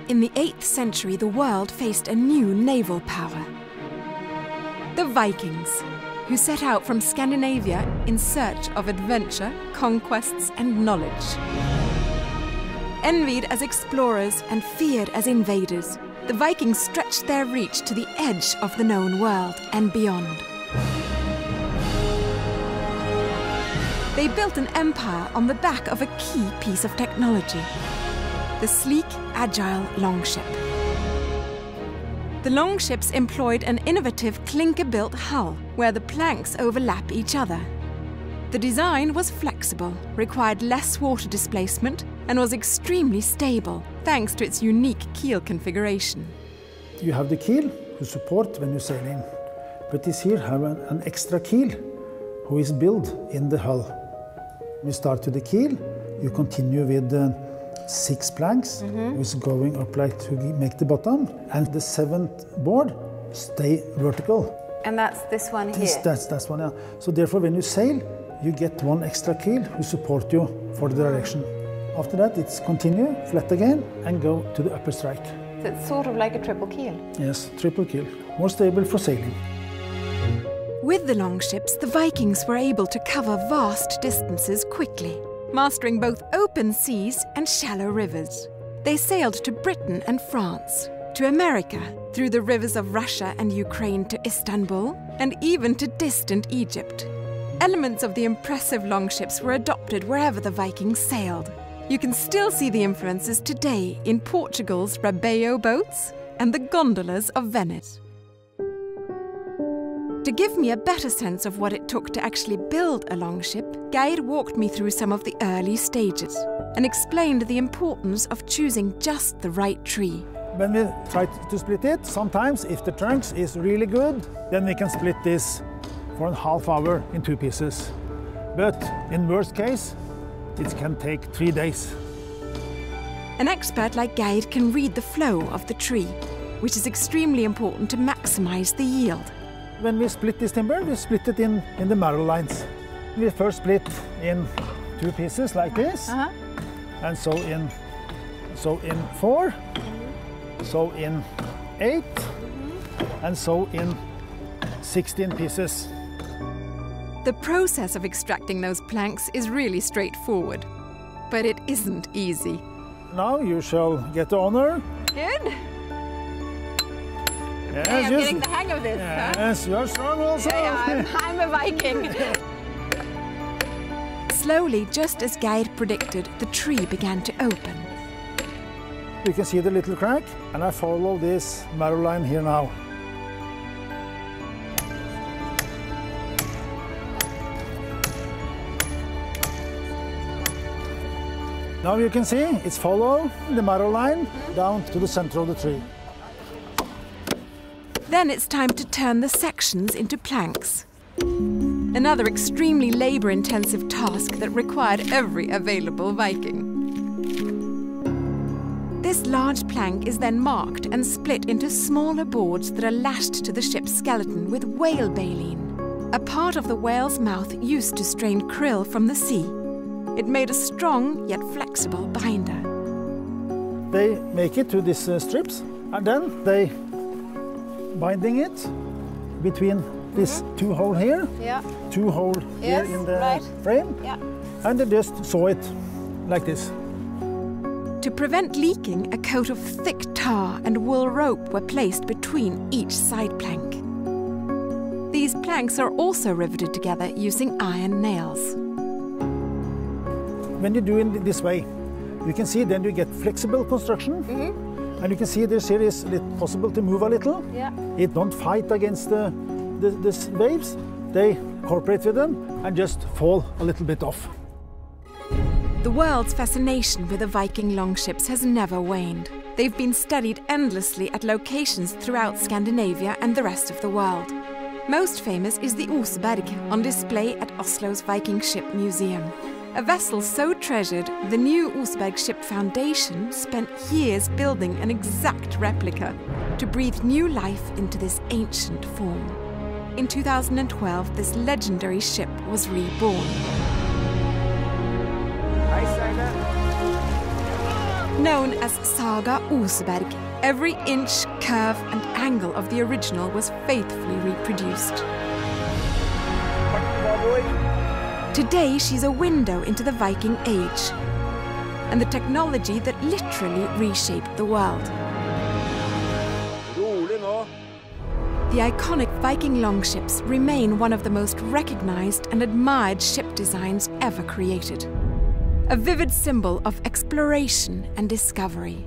In the 8th century, the world faced a new naval power. The Vikings, who set out from Scandinavia in search of adventure, conquests, and knowledge. Envied as explorers and feared as invaders, the Vikings stretched their reach to the edge of the known world and beyond. They built an empire on the back of a key piece of technology: the sleek, agile Longship. The Longships employed an innovative clinker-built hull, where the planks overlap each other. The design was flexible, required less water displacement, and was extremely stable, thanks to its unique keel configuration. You have the keel to support when you're sailing, but this here have an extra keel who is built in the hull. You start with the keel, you continue with 6 planks, which is going up like to make the bottom, and the 7th board stay vertical. And that's this one here? That's one, yeah. So therefore, when you sail, you get 1 extra keel who support you for the direction. After that, it's continue, flat again, and go to the upper strike. So it's sort of like a triple keel? Yes, triple keel. More stable for sailing. With the Longships, the Vikings were able to cover vast distances quickly, mastering both open seas and shallow rivers. They sailed to Britain and France, to America, through the rivers of Russia and Ukraine to Istanbul, and even to distant Egypt. Elements of the impressive Longships were adopted wherever the Vikings sailed. You can still see the influences today in Portugal's Rabeio boats and the gondolas of Venice. To give me a better sense of what it took to actually build a Longship, Geir walked me through some of the early stages and explained the importance of choosing just the right tree. When we try to split it, sometimes if the trunk is really good, then we can split this for a half hour in 2 pieces. But in worst case, it can take 3 days. An expert like Geir can read the flow of the tree, which is extremely important to maximize the yield. When we split this timber, we split it in the marrow lines. We first split in 2 pieces like this, and so in 4, so in 8, and so in 16 pieces. The process of extracting those planks is really straightforward, but it isn't easy. Now you shall get the honor. Good. Yes, I'm getting the hang of this. Yes, you're strong also. Yeah, I'm a Viking. Slowly, just as Geir predicted, the tree began to open. You can see the little crack, and I follow this marrow line here now. Now you can see it's follow the marrow line down to the center of the tree. Then it's time to turn the sections into planks. Another extremely labor-intensive task that required every available Viking. This large plank is then marked and split into smaller boards that are lashed to the ship's skeleton with whale baleen, a part of the whale's mouth used to strain krill from the sea. It made a strong yet flexible binder. They make it to these strips, and then they binding it between these 2 holes here, 2 holes here in the frame, and they just sew it like this. To prevent leaking, a coat of thick tar and wool rope were placed between each side plank. These planks are also riveted together using iron nails. When you do it this way, you can see then you get flexible construction. And you can see this here is possible to move a little. It don't fight against the waves. They cooperate with them and just fall a little bit off. The world's fascination with the Viking Longships has never waned. They've been studied endlessly at locations throughout Scandinavia and the rest of the world. Most famous is the Oseberg, on display at Oslo's Viking Ship Museum. A vessel so treasured, the new Oseberg Ship Foundation spent years building an exact replica to breathe new life into this ancient form. In 2012, this legendary ship was reborn. Known as Saga Oseberg, every inch, curve and angle of the original was faithfully reproduced. Today she's a window into the Viking Age and the technology that literally reshaped the world. The iconic Viking Longships remain one of the most recognized and admired ship designs ever created. A vivid symbol of exploration and discovery.